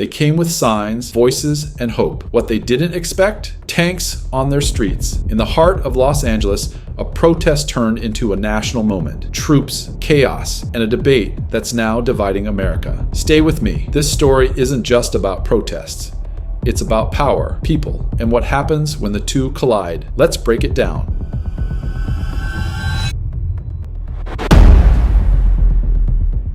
They came with signs, voices, and hope. What they didn't expect? Tanks on their streets. In the heart of Los Angeles, a protest turned into a national moment. Troops, chaos, and a debate that's now dividing America. Stay with me. This story isn't just about protests. It's about power, people, and what happens when the two collide. Let's break it down.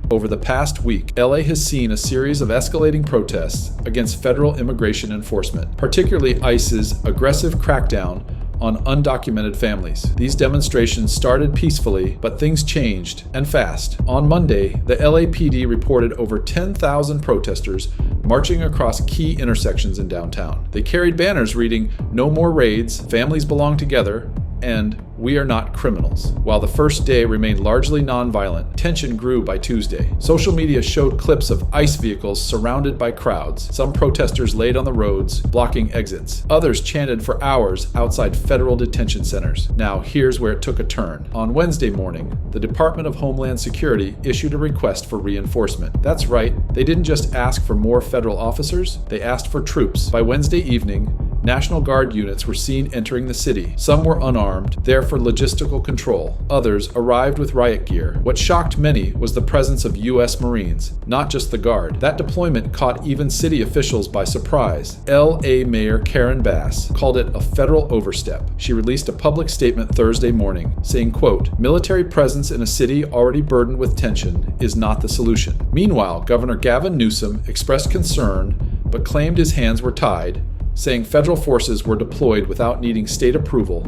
Over the past week, LA has seen a series of escalating protests against federal immigration enforcement, particularly ICE's aggressive crackdown on undocumented families. These demonstrations started peacefully, but things changed, and fast. On Monday, the LAPD reported over 10,000 protesters marching across key intersections in downtown. They carried banners reading, "No more raids, families belong together," and "We are not criminals." While the first day remained largely nonviolent, tension grew by Tuesday. Social media showed clips of ICE vehicles surrounded by crowds. Some protesters laid on the roads, blocking exits. Others chanted for hours outside federal detention centers. Now, here's where it took a turn. On Wednesday morning, the Department of Homeland Security issued a request for reinforcement. That's right, they didn't just ask for more federal officers, they asked for troops. By Wednesday evening, National Guard units were seen entering the city. Some were unarmed, there for logistical control. Others arrived with riot gear. What shocked many was the presence of U.S. Marines, not just the Guard. That deployment caught even city officials by surprise. L.A. Mayor Karen Bass called it a federal overstep. She released a public statement Thursday morning, saying, quote, "Military presence in a city already burdened with tension is not the solution." Meanwhile, Governor Gavin Newsom expressed concern, but claimed his hands were tied, saying federal forces were deployed without needing state approval,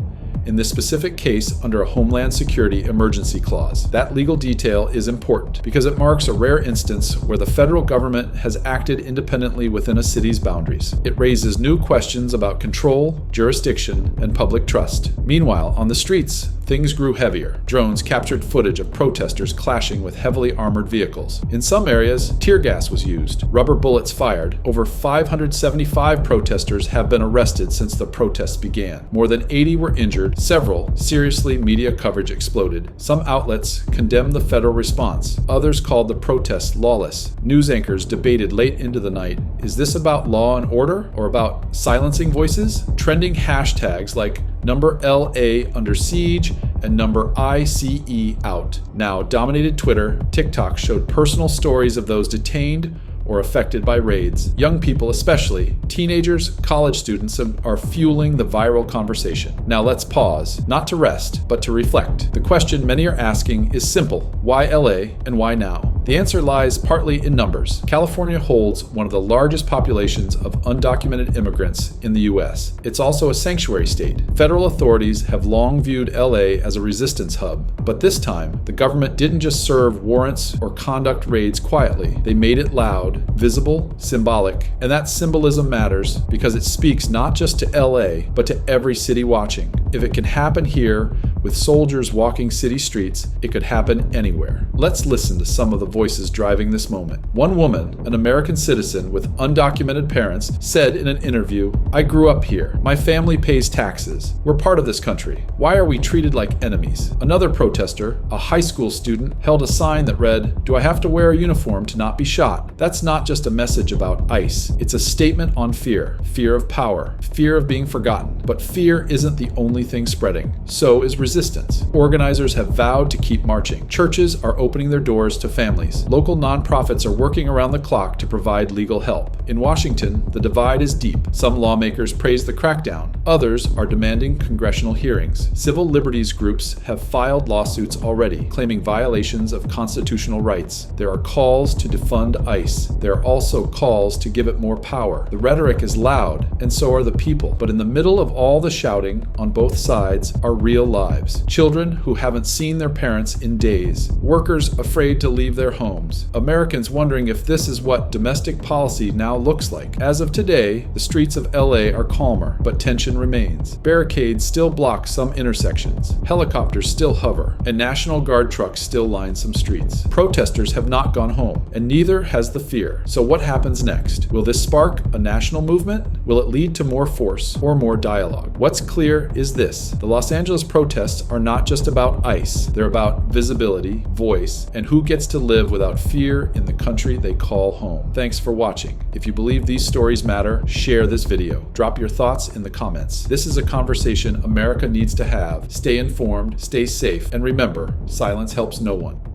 in this specific case under a Homeland Security emergency clause. That legal detail is important because it marks a rare instance where the federal government has acted independently within a city's boundaries. It raises new questions about control, jurisdiction, and public trust. Meanwhile, on the streets, things grew heavier. Drones captured footage of protesters clashing with heavily armored vehicles. In some areas, tear gas was used, rubber bullets fired. Over 575 protesters have been arrested since the protests began. More than 80 were injured. Several, seriously, media coverage exploded. Some outlets condemned the federal response. Others called the protests lawless. News anchors debated late into the night, is this about law and order or about silencing voices? Trending hashtags like #LA under siege and #ICE out now dominated Twitter. TikTok showed personal stories of those detained or affected by raids. Young people, especially teenagers, college students, are fueling the viral conversation. Now let's pause, not to rest, but to reflect. The question many are asking is simple. Why LA and why now? The answer lies partly in numbers. California holds one of the largest populations of undocumented immigrants in the U.S. It's also a sanctuary state. Federal authorities have long viewed LA as a resistance hub, but this time, the government didn't just serve warrants or conduct raids quietly. They made it loud, visible, symbolic, and that symbolism matters because it speaks not just to LA, but to every city watching. If it can happen here with soldiers walking city streets, it could happen anywhere. Let's listen to some of the voices driving this moment. One woman, an American citizen with undocumented parents, said in an interview, "I grew up here. My family pays taxes. We're part of this country. Why are we treated like enemies?" Another protester, a high school student, held a sign that read, "Do I have to wear a uniform to not be shot?" That's not just a message about ICE. It's a statement on fear. Fear of power. Fear of being forgotten. But fear isn't the only thing spreading. So is resistance. Organizers have vowed to keep marching. Churches are opening their doors to families. Local nonprofits are working around the clock to provide legal help. In Washington, the divide is deep. Some lawmakers praise the crackdown. Others are demanding congressional hearings. Civil liberties groups have filed lawsuits already, claiming violations of constitutional rights. There are calls to defund ICE. There are also calls to give it more power. The rhetoric is loud, and so are the people. But in the middle of all the shouting on both sides are real lives. Children who haven't seen their parents in days. Workers afraid to leave their homes. Americans wondering if this is what domestic policy now looks like. As of today, the streets of LA are calmer, but tension remains. Barricades still block some intersections. Helicopters still hover, and National Guard trucks still line some streets. Protesters have not gone home, and neither has the fear. So what happens next? Will this spark a national movement? Will it lead to more force or more dialogue? What's clear is this. The Los Angeles protests protests are not just about ICE. They're about visibility, voice, and who gets to live without fear in the country they call home. Thanks for watching. If you believe these stories matter, share this video. Drop your thoughts in the comments. This is a conversation America needs to have. Stay informed, stay safe, and remember, silence helps no one.